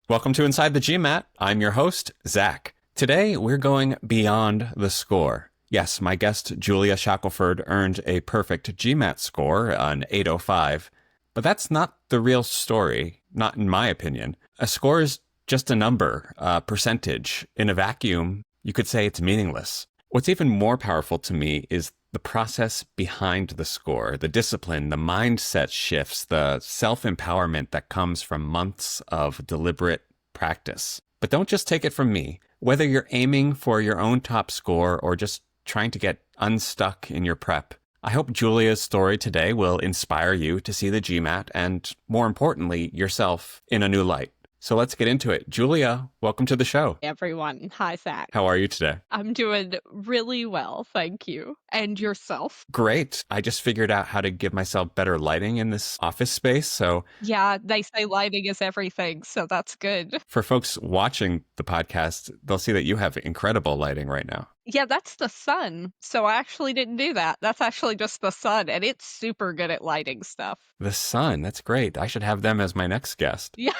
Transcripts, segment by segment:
Welcome to Inside the GMAT. I'm your host, Zach. Today, we're going beyond the score. Yes, my guest, Julia Shackelford, earned a perfect GMAT score, an 805. But that's not the real story, not in my opinion. A score is just a number, a percentage. In a vacuum, you could say it's meaningless. What's even more powerful to me is the process behind the score, the discipline, the mindset shifts, the self-empowerment that comes from months of deliberate practice. But don't just take it from me. Whether you're aiming for your own top score or just trying to get unstuck in your prep, I hope Julia's story today will inspire you to see the GMAT and, more importantly, yourself in a new light. So let's get into it. Julia, welcome to the show. Everyone. Hi, Zach. How are you today? I'm doing really well, thank you. And yourself? Great. I just figured out how to give myself better lighting in this office space. So Yeah, they say lighting is everything, so that's good. for folks watching the podcast, they'll see that you have incredible lighting right now. Yeah, that's the sun. So I actually didn't do that. That's actually just the sun, and it's super good at lighting stuff. The sun, that's great. I should have them as my next guest. Yeah.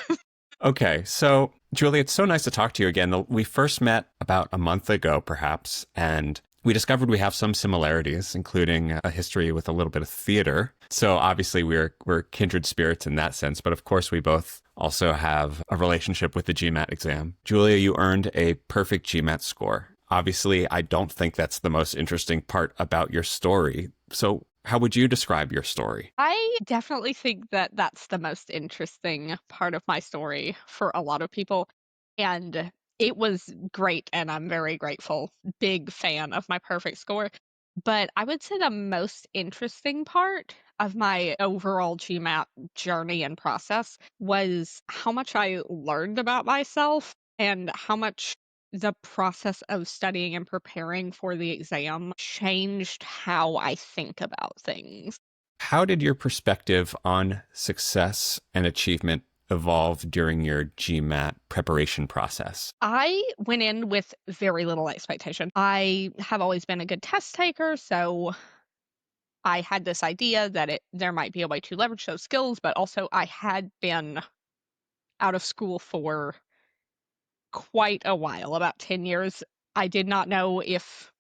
Okay, so Julie, it's so nice to talk to you again. We first met about a month ago, perhaps, and we discovered we have some similarities, including a history with a little bit of theater. So obviously we're kindred spirits in that sense, but of course we both also have a relationship with the GMAT exam. Julia, you earned a perfect GMAT score. Obviously, I don't think that's the most interesting part about your story. So how would you describe your story? I definitely think that that's the most interesting part of my story for a lot of people. And it was great, and I'm very grateful. Big fan of my perfect score. But I would say the most interesting part of my overall GMAT journey and process was how much I learned about myself and how much the process of studying and preparing for the exam changed how I think about things. How did your perspective on success and achievement evolve during your GMAT preparation process? I went in with very little expectation. I have always been a good test taker, so I had this idea that there might be a way to leverage those skills, but also I had been out of school for quite a while, about 10 years. I did not know if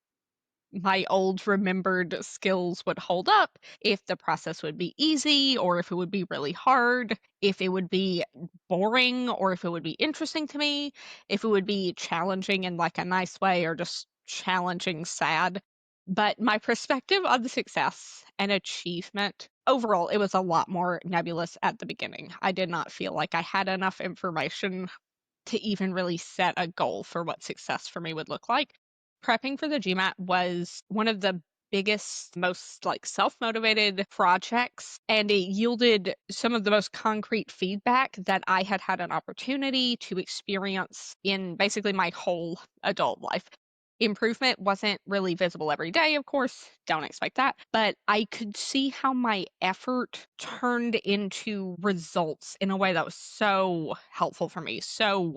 my old remembered skills would hold up, if the process would be easy or if it would be really hard, if it would be boring or if it would be interesting to me, if it would be challenging in like a nice way or just challenging sad. But my perspective on the success and achievement overall, it was a lot more nebulous at the beginning. I did not feel like I had enough information to even really set a goal for what success for me would look like. Prepping for the GMAT was one of the biggest, most like self-motivated projects, and it yielded some of the most concrete feedback that I had had an opportunity to experience in basically my whole adult life. Improvement wasn't really visible every day, of course, don't expect that, but I could see how my effort turned into results in a way that was so helpful for me, so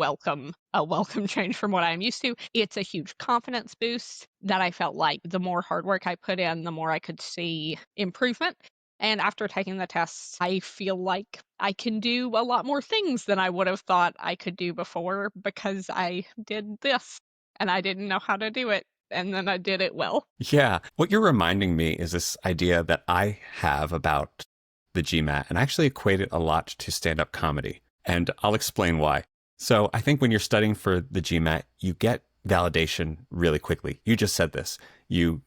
a welcome change from what I'm used to. It's a huge confidence boost that I felt like the more hard work I put in, the more I could see improvement. And after taking the tests, I feel like I can do a lot more things than I would have thought I could do before because I did this and I didn't know how to do it. And then I did it well. Yeah. What you're reminding me is this idea that I have about the GMAT, and I actually equate it a lot to stand-up comedy. And I'll explain why. So I think when you're studying for the GMAT, you get validation really quickly. You just said this. You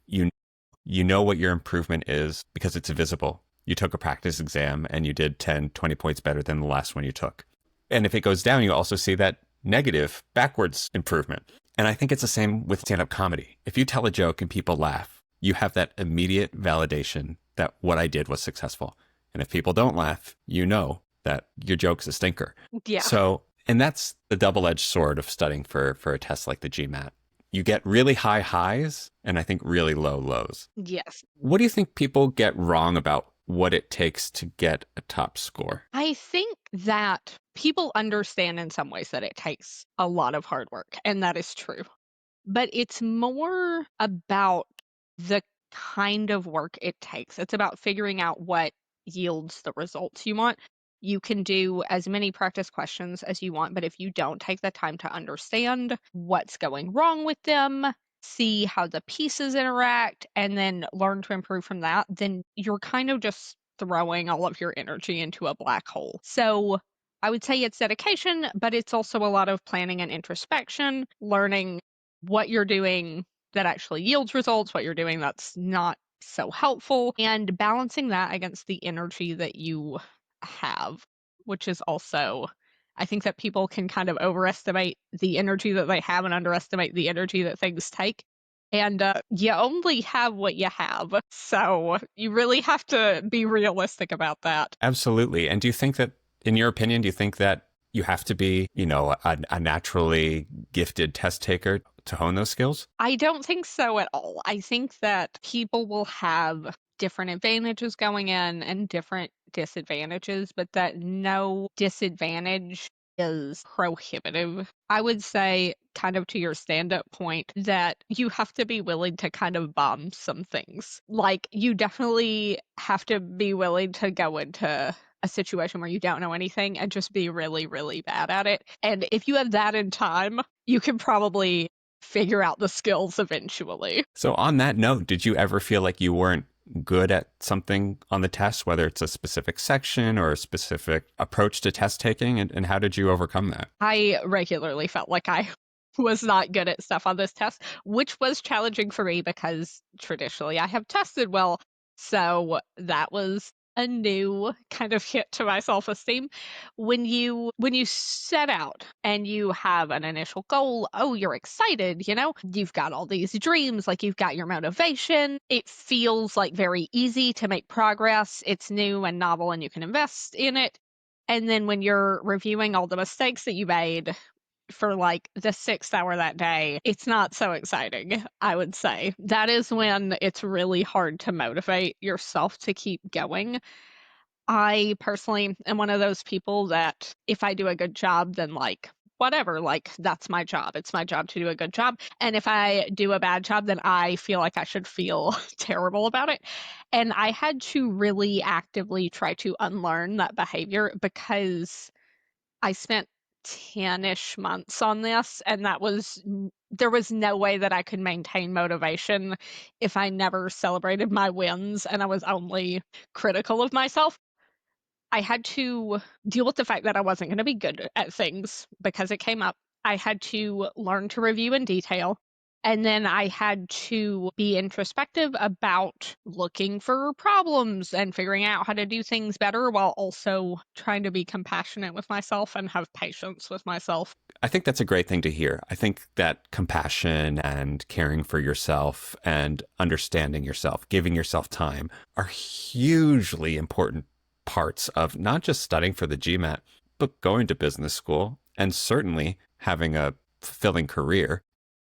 know what your improvement is because it's visible. You took a practice exam and you did 10, 20 points better than the last one you took. And if it goes down, you also see that negative backwards improvement. And I think it's the same with stand-up comedy. If you tell a joke and people laugh, you have that immediate validation that what I did was successful. And if people don't laugh, you know that your joke's a stinker. Yeah. So, and that's the double-edged sword of studying for a test like the GMAT. You get really high highs and I think really low lows. Yes. What do you think people get wrong about what it takes to get a top score? I think that people understand in some ways that it takes a lot of hard work, and that is true. But it's more about the kind of work it takes. It's about figuring out what yields the results you want. You can do as many practice questions as you want, but if you don't take the time to understand what's going wrong with them, see how the pieces interact, and then learn to improve from that, then you're kind of just throwing all of your energy into a black hole. So I would say it's dedication, but it's also a lot of planning and introspection, learning what you're doing that actually yields results, what you're doing that's not so helpful, and balancing that against the energy that you have, which is also, I think that people can kind of overestimate the energy that they have and underestimate the energy that things take. And you only have what you have. So you really have to be realistic about that. Absolutely. And do you think that, in your opinion, do you think that you have to be, a naturally gifted test taker to hone those skills? I don't think so at all. I think that people will have different advantages going in and different disadvantages, but that no disadvantage is prohibitive. I would say, kind of to your stand-up point, that you have to be willing to kind of bomb some things. Like, you definitely have to be willing to go into a situation where you don't know anything and just be really, really bad at it. And if you have that in time, you can probably figure out the skills eventually. So on that note, did you ever feel like you weren't good at something on the test, whether it's a specific section or a specific approach to test taking? And how did you overcome that? I regularly felt like I was not good at stuff on this test, which was challenging for me because traditionally I have tested well. So that was a new kind of hit to my self-esteem. When you set out and you have an initial goal, oh, you're excited, you've got all these dreams, like you've got your motivation. It feels like very easy to make progress. It's new and novel and you can invest in it. And then when you're reviewing all the mistakes that you made for like the 6th hour that day, it's not so exciting, I would say. That is when it's really hard to motivate yourself to keep going. I personally am one of those people that if I do a good job, then like, whatever, like that's my job. It's my job to do a good job. And if I do a bad job, then I feel like I should feel terrible about it. And I had to really actively try to unlearn that behavior because I spent 10-ish months on this, and there was no way that I could maintain motivation if I never celebrated my wins and I was only critical of myself. I had to deal with the fact that I wasn't going to be good at things because it came up. I had to learn to review in detail. And then I had to be introspective about looking for problems and figuring out how to do things better while also trying to be compassionate with myself and have patience with myself. I think that's a great thing to hear. I think that compassion and caring for yourself and understanding yourself, giving yourself time are hugely important parts of not just studying for the GMAT, but going to business school and certainly having a fulfilling career.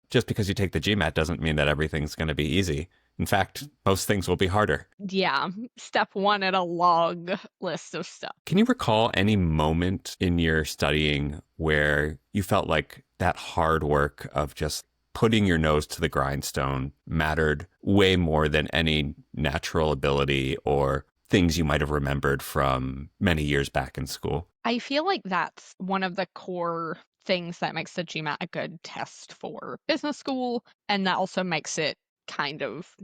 Just because you take the GMAT doesn't mean that everything's going to be easy. In fact, most things will be harder. Yeah, step one in a long list of stuff. Can you recall any moment in your studying where you felt like that hard work of just putting your nose to the grindstone mattered way more than any natural ability or things you might have remembered from many years back in school? I feel like that's one of the core things that makes the GMAT a good test for business school, and that also makes it kind of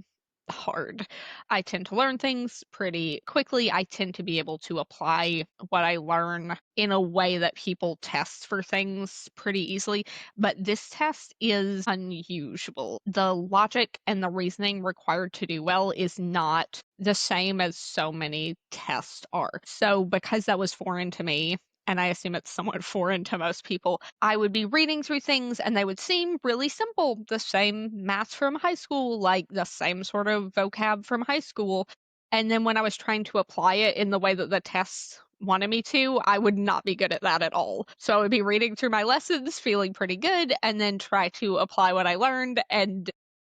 hard. I tend to learn things pretty quickly. I tend to be able to apply what I learn in a way that people test for things pretty easily. But this test is unusual. The logic and the reasoning required to do well is not the same as so many tests are. So because that was foreign to me, and I assume it's somewhat foreign to most people, I would be reading through things and they would seem really simple. The same math from high school, like the same sort of vocab from high school. And then when I was trying to apply it in the way that the tests wanted me to, I would not be good at that at all. So I would be reading through my lessons, feeling pretty good, and then try to apply what I learned and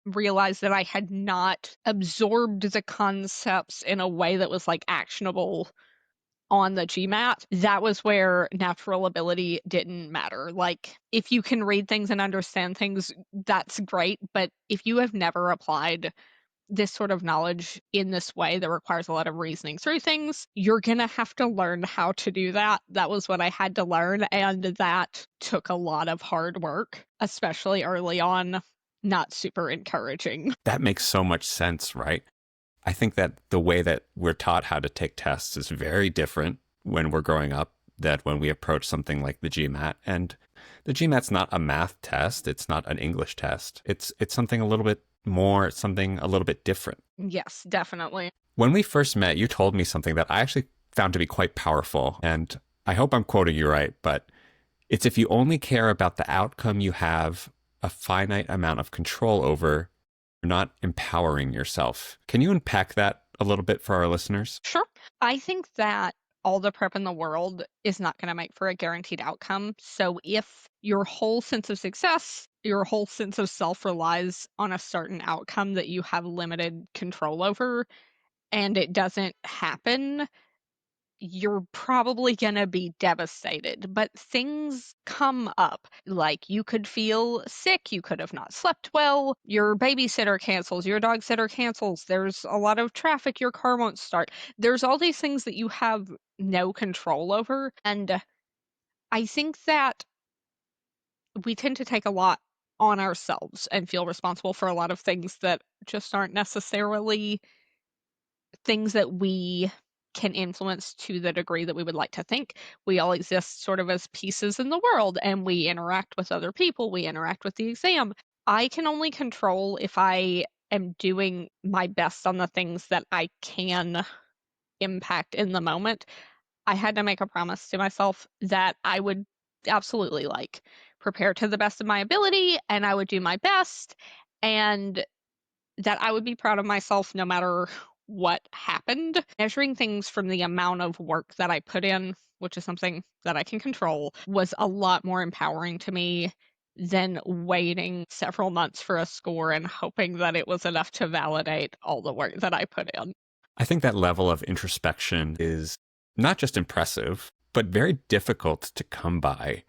realize that I had not absorbed the concepts in a way that was like actionable on the GMAT. That was where natural ability didn't matter. Like, if you can read things and understand things, that's great. But if you have never applied this sort of knowledge in this way that requires a lot of reasoning through things, you're going to have to learn how to do that. That was what I had to learn, and that took a lot of hard work, especially early on. Not super encouraging. That makes so much sense, right? I think that the way that we're taught how to take tests is very different when we're growing up than when we approach something like the GMAT. And the GMAT's not a math test. It's not an English test. It's something a little bit more, it's something a little bit different. Yes, definitely. When we first met, you told me something that I actually found to be quite powerful. And I hope I'm quoting you right, but it's if you only care about the outcome you have a finite amount of control over, you're not empowering yourself. Can you unpack that a little bit for our listeners? Sure. I think that all the prep in the world is not going to make for a guaranteed outcome. So if your whole sense of success, your whole sense of self relies on a certain outcome that you have limited control over, and it doesn't happen, you're probably going to be devastated. But things come up. Like you could feel sick, you could have not slept well, your babysitter cancels, your dog sitter cancels, there's a lot of traffic, your car won't start. There's all these things that you have no control over. And I think that we tend to take a lot on ourselves and feel responsible for a lot of things that just aren't necessarily things that we can influence to the degree that we would like to think. We all exist sort of as pieces in the world, and we interact with other people, we interact with the exam. I can only control if I am doing my best on the things that I can impact in the moment. I had to make a promise to myself that I would absolutely prepare to the best of my ability, and I would do my best, and that I would be proud of myself no matter what happened. Measuring things from the amount of work that I put in, which is something that I can control, was a lot more empowering to me than waiting several months for a score and hoping that it was enough to validate all the work that I put in. I think that level of introspection is not just impressive, but very difficult to come by.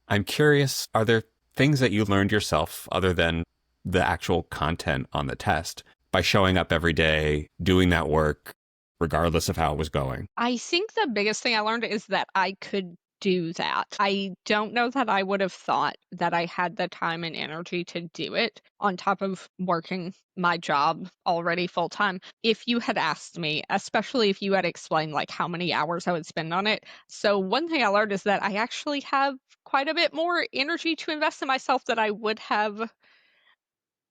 I'm curious, are there things that you learned yourself other than the actual content on the test by showing up every day, doing that work, regardless of how it was going? I think the biggest thing I learned is that I could do that. I don't know that I would have thought that I had the time and energy to do it on top of working my job already full time. If you had asked me, especially if you had explained how many hours I would spend on it. So one thing I learned is that I actually have quite a bit more energy to invest in myself than I would have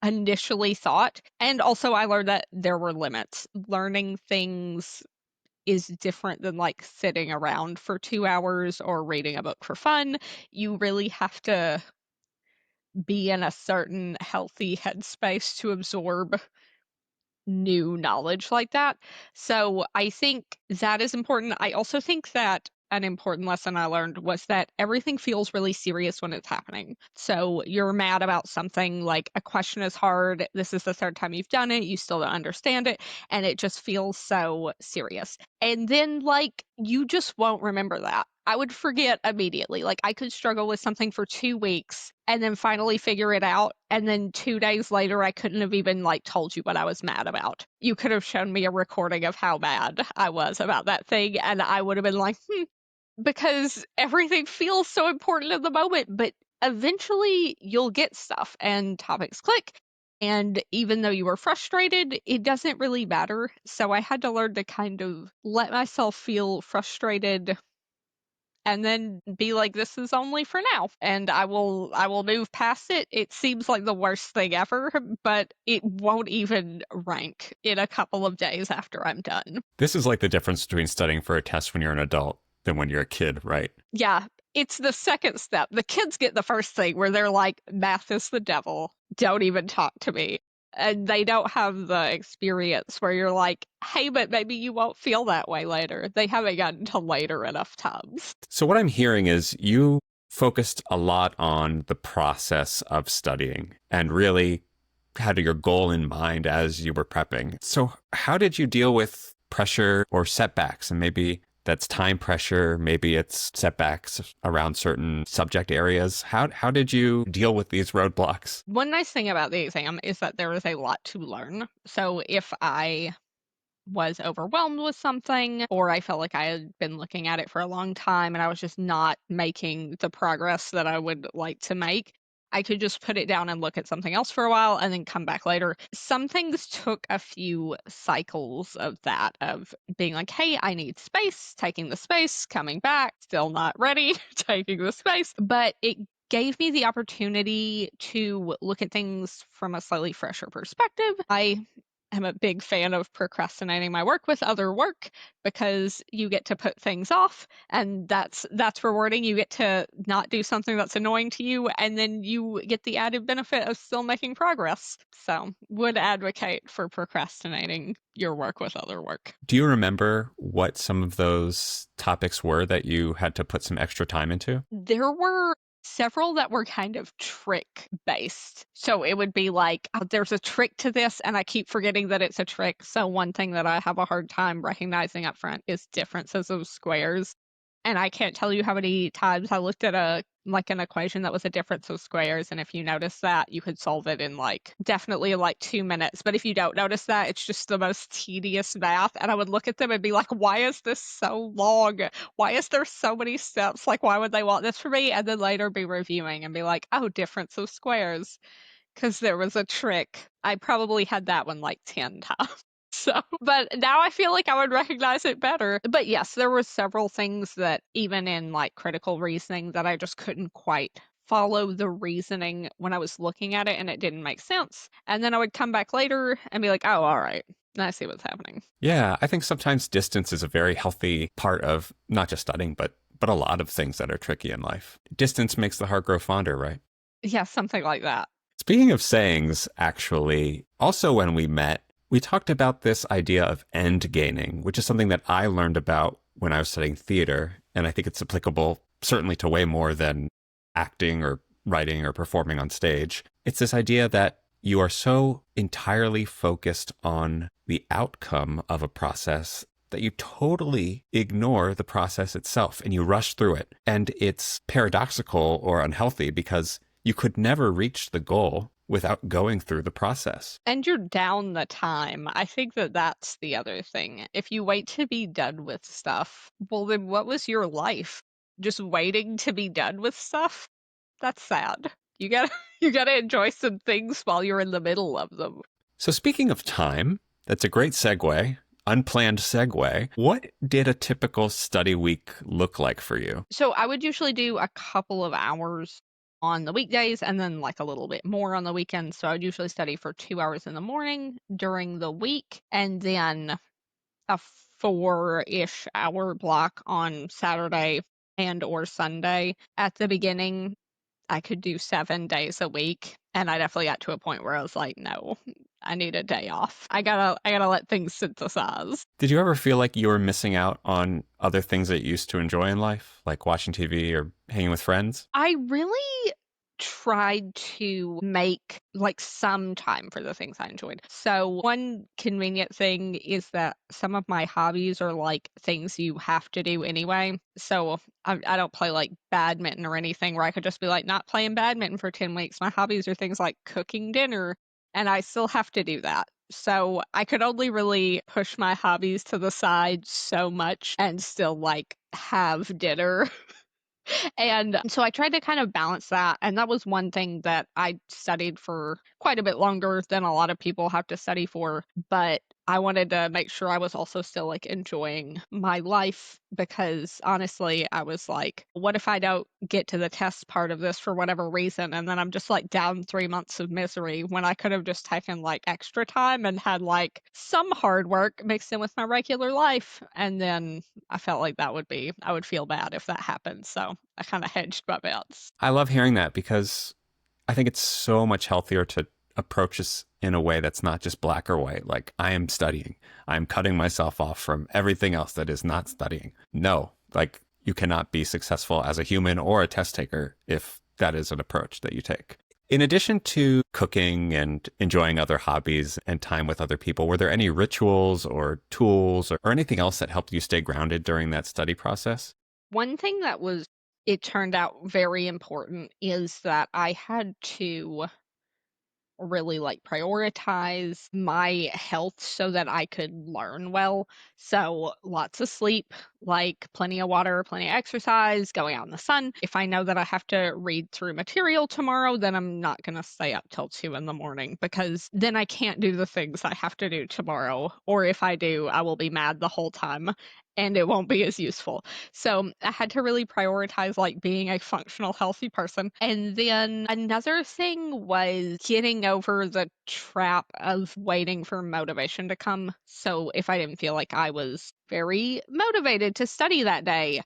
initially thought. And also I learned that there were limits. Learning things is different than sitting around for 2 hours or reading a book for fun. You really have to be in a certain healthy headspace to absorb new knowledge like that. So I think that is important. I also think that an important lesson I learned was that everything feels really serious when it's happening. So you're mad about something, like a question is hard, this is the third time you've done it, you still don't understand it, and it just feels so serious. And then you just won't remember that. I would forget immediately. I could struggle with something for 2 weeks and then finally figure it out. And then 2 days later, I couldn't have even told you what I was mad about. You could have shown me a recording of how mad I was about that thing. And I would have been because everything feels so important in the moment, but eventually you'll get stuff and topics click. And even though you were frustrated, it doesn't really matter. So I had to learn to kind of let myself feel frustrated and then be this is only for now, and I will move past it. It seems like the worst thing ever, but it won't even rank in a couple of days after I'm done. This is like the difference between studying for a test when you're an adult than when you're a kid, right? Yeah, it's the second step. The kids get the first thing where they're like, math is the devil, don't even talk to me. And they don't have the experience where you're like, hey, but maybe you won't feel that way later. They haven't gotten to later enough times. So what I'm hearing is you focused a lot on the process of studying and really had your goal in mind as you were prepping. So how did you deal with pressure or setbacks? And maybe that's time pressure, maybe it's setbacks around certain subject areas. How did you deal with these roadblocks? One nice thing about the exam is that there is a lot to learn. So if I was overwhelmed with something, or I felt like I had been looking at it for a long time and I was just not making the progress that I would like to make, I could just put it down and look at something else for a while and then come back later. Some things took a few cycles of that, of being like, hey, I need space, taking the space, coming back, still not ready, taking the space. But it gave me the opportunity to look at things from a slightly fresher perspective. I'm a big fan of procrastinating my work with other work because you get to put things off, and that's rewarding. You get to not do something that's annoying to you, and then you get the added benefit of still making progress. So, would advocate for procrastinating your work with other work. Do you remember what some of those topics were that you had to put some extra time into? There were several that were kind of trick based. So it would be like, oh, there's a trick to this, and I keep forgetting that it's a trick. So one thing that I have a hard time recognizing up front is differences of squares. And I can't tell you how many times I looked at an equation that was a difference of squares, and if you notice that, you could solve it in definitely 2 minutes. But if you don't notice that, it's just the most tedious math. And I would look at them and be like, why is this so long? Why is there so many steps? Why would they want this for me? And then later be reviewing and be like, oh, difference of squares, because there was a trick. I probably had that one 10 times. So, but now I feel like I would recognize it better. But yes, there were several things that even in critical reasoning that I just couldn't quite follow the reasoning when I was looking at it, and it didn't make sense. And then I would come back later and be like, oh, all right, I see what's happening. Yeah, I think sometimes distance is a very healthy part of not just studying, but a lot of things that are tricky in life. Distance makes the heart grow fonder, right? Yeah, something like that. Speaking of sayings, actually, also when we met, we talked about this idea of end gaining, which is something that I learned about when I was studying theater. And I think it's applicable certainly to way more than acting or writing or performing on stage. It's this idea that you are so entirely focused on the outcome of a process that you totally ignore the process itself and you rush through it. And it's paradoxical or unhealthy because you could never reach the goal without going through the process. And you're down the time. I think that that's the other thing. If you wait to be done with stuff, well, then what was your life? Just waiting to be done with stuff? That's sad. You gotta you gotta enjoy some things while you're in the middle of them. So speaking of time, that's a great segue, unplanned segue. What did a typical study week look like for you? So I would usually do a couple of hours on the weekdays and then a little bit more on the weekends. So I would usually study for 2 hours in the morning during the week, and then a 4-ish hour block on Saturday and or Sunday. At the beginning, I could do 7 days a week, and I definitely got to a point where I was like, no, I need a day off. I gotta let things synthesize. Did you ever feel like you were missing out on other things that you used to enjoy in life, like watching TV or hanging with friends? I really tried to make some time for the things I enjoyed. So one convenient thing is that some of my hobbies are things you have to do anyway. So I don't play badminton or anything where I could just be not playing badminton for 10 weeks. My hobbies are things like cooking dinner, and I still have to do that. So I could only really push my hobbies to the side so much and still have dinner. And so I tried to kind of balance that. And that was one thing that I studied for quite a bit longer than a lot of people have to study for. But I wanted to make sure I was also still enjoying my life, because honestly, I was like, what if I don't get to the test part of this for whatever reason? And then I'm just down 3 months of misery when I could have just taken extra time and had some hard work mixed in with my regular life. And then I felt like I would feel bad if that happened. So I kind of hedged my bets. I love hearing that because I think it's so much healthier to approach this in a way that's not just black or white. I am studying. I'm cutting myself off from everything else that is not studying. No, you cannot be successful as a human or a test taker if that is an approach that you take. In addition to cooking and enjoying other hobbies and time with other people, were there any rituals or tools or anything else that helped you stay grounded during that study process? One thing it turned out very important is that I had to really prioritize my health so that I could learn well. So lots of sleep, plenty of water, plenty of exercise, going out in the sun. If I know that I have to read through material tomorrow, then I'm not going to stay up till 2 in the morning because then I can't do the things I have to do tomorrow. Or if I do, I will be mad the whole time and it won't be as useful. So I had to really prioritize being a functional, healthy person. And then another thing was getting over the trap of waiting for motivation to come. So if I didn't feel like I was very motivated to study that day,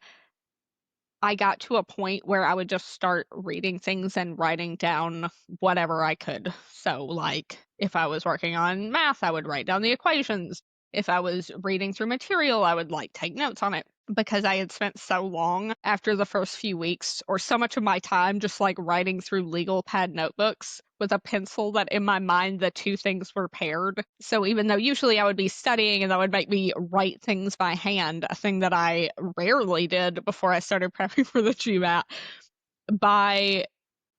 I got to a point where I would just start reading things and writing down whatever I could. So, if I was working on math, I would write down the equations. If I was reading through material, I would take notes on it because I had spent so long after the first few weeks or so much of my time just writing through legal pad notebooks with a pencil that in my mind the two things were paired. So even though usually I would be studying and that would make me write things by hand, a thing that I rarely did before I started prepping for the GMAT, by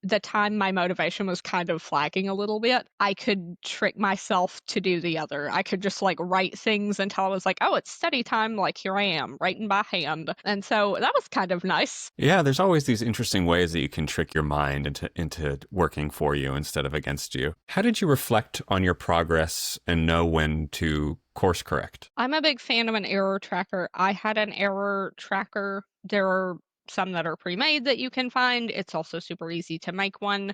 the time my motivation was kind of flagging a little bit, I could trick myself to do the other. I could just write things until I was oh, it's study time. Here I am, writing by hand. And so that was kind of nice. Yeah, there's always these interesting ways that you can trick your mind into working for you instead of against you. How did you reflect on your progress and know when to course correct? I'm a big fan of an error tracker. I had an error tracker. There are some that are pre-made that you can find. It's also super easy to make one.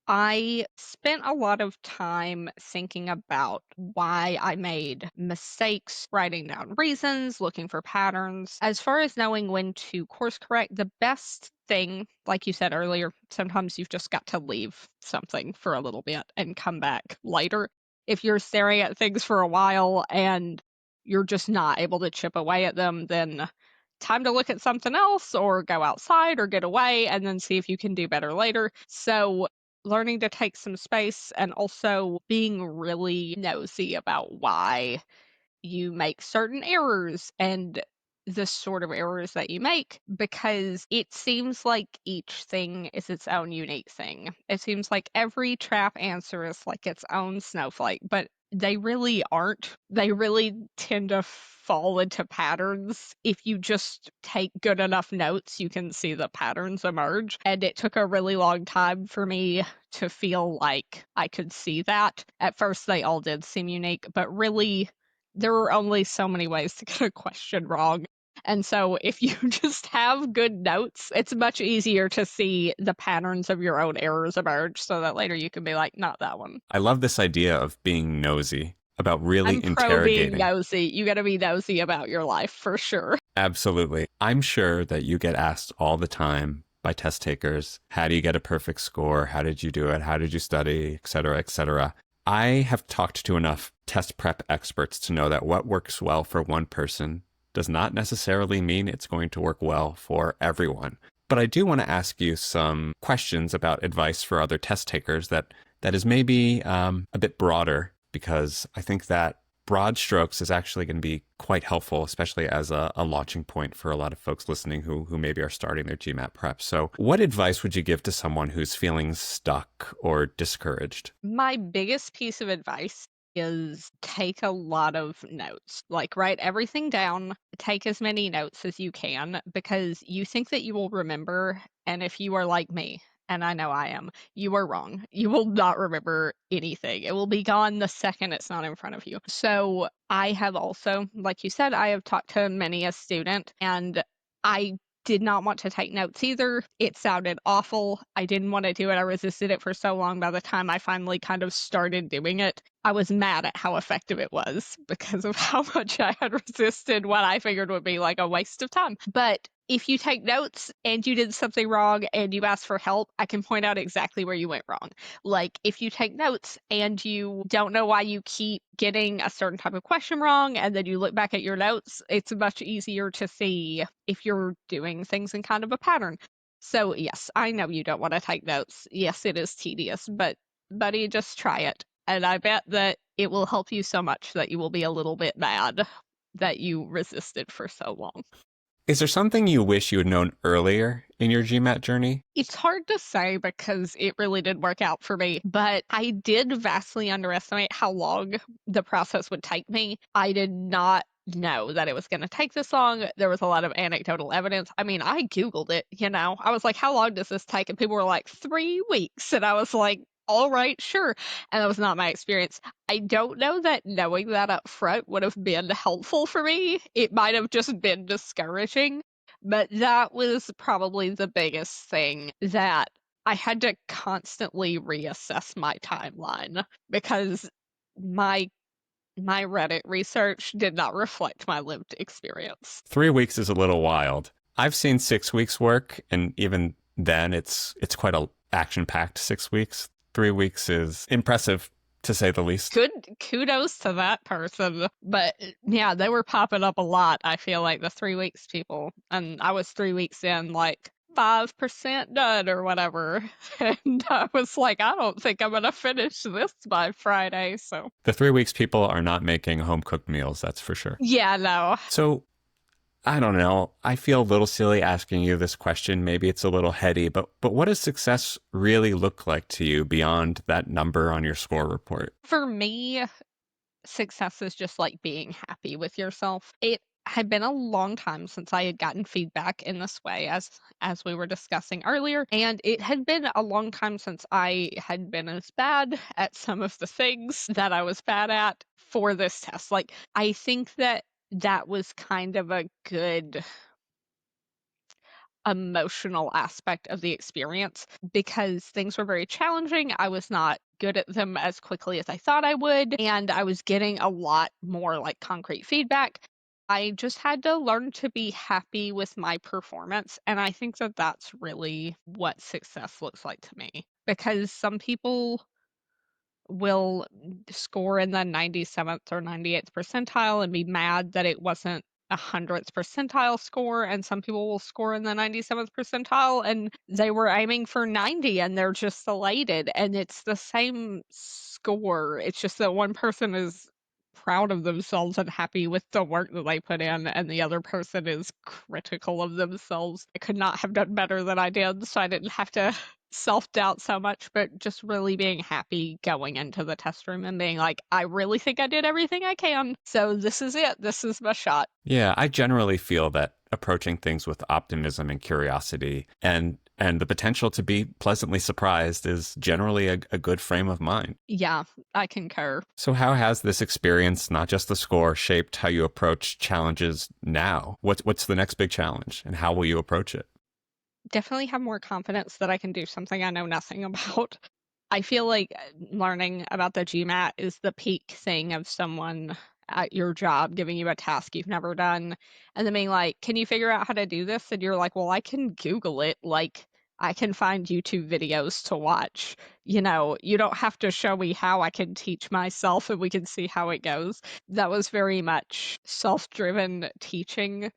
I spent a lot of time thinking about why I made mistakes, writing down reasons, looking for patterns. As far as knowing when to course correct, the best thing, like you said earlier, sometimes you've just got to leave something for a little bit and come back later. If you're staring at things for a while and you're just not able to chip away at them, then time to look at something else or go outside or get away and then see if you can do better later. So learning to take some space and also being really nosy about why you make certain errors and the sort of errors that you make, because it seems like each thing is its own unique thing. It seems like every trap answer is its own snowflake, but they really aren't. They really tend to fall into patterns. If you just take good enough notes, you can see the patterns emerge. And it took a really long time for me to feel like I could see that. At first, they all did seem unique, but really, there are only so many ways to get a question wrong. And so if you just have good notes, it's much easier to see the patterns of your own errors emerge so that later you can be not that one. I love this idea of being nosy, about really I'm pro interrogating. being nosy. You got to be nosy about your life for sure. Absolutely. I'm sure that you get asked all the time by test takers, how do you get a perfect score? How did you do it? How did you study? Et cetera, et cetera. I have talked to enough test prep experts to know that what works well for one person does not necessarily mean it's going to work well for everyone. But I do want to ask you some questions about advice for other test takers that is maybe a bit broader, because I think that broad strokes is actually going to be quite helpful, especially as a launching point for a lot of folks listening who maybe are starting their GMAT prep. So what advice would you give to someone who's feeling stuck or discouraged? My biggest piece of advice is take a lot of notes. Write everything down, take as many notes as you can, because you think that you will remember. And if you are like me, and I know I am, you are wrong. You will not remember anything. It will be gone the second it's not in front of you. So I have also, like you said, I have talked to many a student, and I did not want to take notes either. It sounded awful. I didn't want to do it. I resisted it for so long. By the time I finally kind of started doing it, I was mad at how effective it was because of how much I had resisted what I figured would be a waste of time. But if you take notes and you did something wrong and you ask for help, I can point out exactly where you went wrong. If you take notes and you don't know why you keep getting a certain type of question wrong, and then you look back at your notes, it's much easier to see if you're doing things in kind of a pattern. So yes, I know you don't want to take notes. Yes, it is tedious, but buddy, just try it. And I bet that it will help you so much that you will be a little bit mad that you resisted for so long. Is there something you wish you had known earlier in your GMAT journey? It's hard to say because it really did work out for me, but I did vastly underestimate how long the process would take me. I did not know that it was going to take this long. There was a lot of anecdotal evidence. I mean, I Googled it, I was like, how long does this take? And people were like, 3 weeks. And I was like, all right, sure. And that was not my experience. I don't know that knowing that up front would have been helpful for me. It might have just been discouraging. But that was probably the biggest thing, that I had to constantly reassess my timeline because my Reddit research did not reflect my lived experience. 3 weeks is a little wild. I've seen 6 weeks work, and even then it's quite a action-packed 6 weeks. 3 weeks is impressive, to say the least. Good kudos to that person. But yeah, they were popping up a lot, I feel like, the 3 weeks people. And I was 3 weeks in, like 5% done or whatever. And I was like, I don't think I'm gonna finish this by Friday. So The 3 weeks people are not making home-cooked meals, that's for sure. yeah, no. So, I don't know. I feel a little silly asking you this question. Maybe it's a little heady, but what does success really look like to you beyond that number on your score report? For me, success is just like being happy with yourself. It had been a long time since I had gotten feedback in this way, as we were discussing earlier, and it had been a long time since I had been as bad at some of the things that I was bad at for this test. Like, I think that was kind of a good emotional aspect of the experience because things were very challenging. I was not good at them as quickly as I thought I would, and I was getting a lot more like concrete feedback. I just had to learn to be happy with my performance, and I think that that's really what success looks like to me, because some people will score in the 97th or 98th percentile and be mad that it wasn't a 100th percentile score, and some people will score in the 97th percentile and they were aiming for 90 and they're just elated, and it's the same score. It's just that one person is proud of themselves and happy with the work that they put in, and the other person is critical of themselves. I could not have done better than I did, so I didn't have to self-doubt so much, but just really being happy going into the test room and being like, I really think I did everything I can, so this is it. This is my shot. Yeah, I generally feel that approaching things with optimism and curiosity and the potential to be pleasantly surprised is generally a good frame of mind. Yeah, I concur. So how has this experience, not just the score, shaped how you approach challenges now? What's the next big challenge, and how will you approach it? Definitely have more confidence that I can do something I know nothing about. I feel like learning about the GMAT is the peak thing of someone at your job giving you a task you've never done and then being like, can you figure out how to do this? And you're like, well, I can Google it. Like, I can find YouTube videos to watch. You don't have to show me how. I can teach myself and we can see how it goes. That was very much self-driven teaching.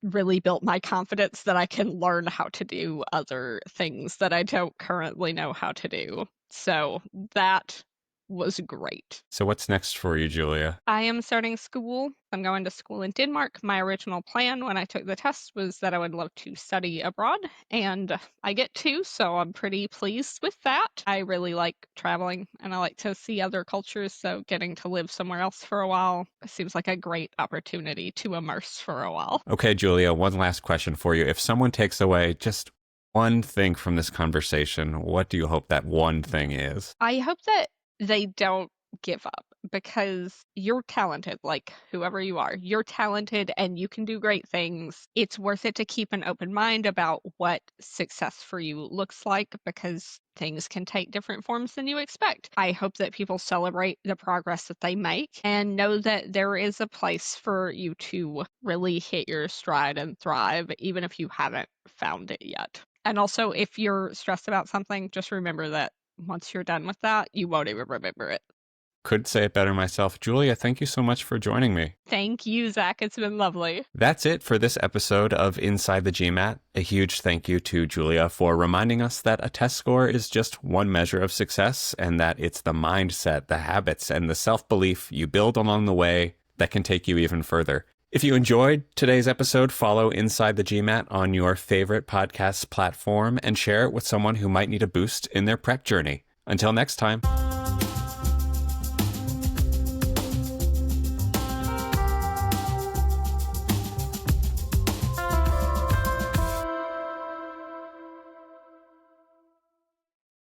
Really built my confidence that I can learn how to do other things that I don't currently know how to do. So that was great. So what's next for you, Julia? I am starting school. I'm going to school in Denmark. My original plan when I took the test was that I would love to study abroad, and I get to, so I'm pretty pleased with that. I really like traveling and I like to see other cultures, so getting to live somewhere else for a while seems like a great opportunity to immerse for a while. Okay, Julia, one last question for you. If someone takes away just one thing from this conversation, what do you hope that one thing is? I hope that they don't give up, because you're talented, like whoever you are. You're talented and you can do great things. It's worth it to keep an open mind about what success for you looks like, because things can take different forms than you expect. I hope that people celebrate the progress that they make and know that there is a place for you to really hit your stride and thrive, even if you haven't found it yet. And also, if you're stressed about something, just remember that once you're done with that, you won't even remember it. Could say it better myself. Julia, thank you so much for joining me. Thank you, Zach. It's been lovely. That's it for this episode of Inside the GMAT. A huge thank you to Julia for reminding us that a test score is just one measure of success, and that it's the mindset, the habits, and the self-belief you build along the way that can take you even further. If you enjoyed today's episode, follow Inside the GMAT on your favorite podcast platform and share it with someone who might need a boost in their prep journey. Until next time.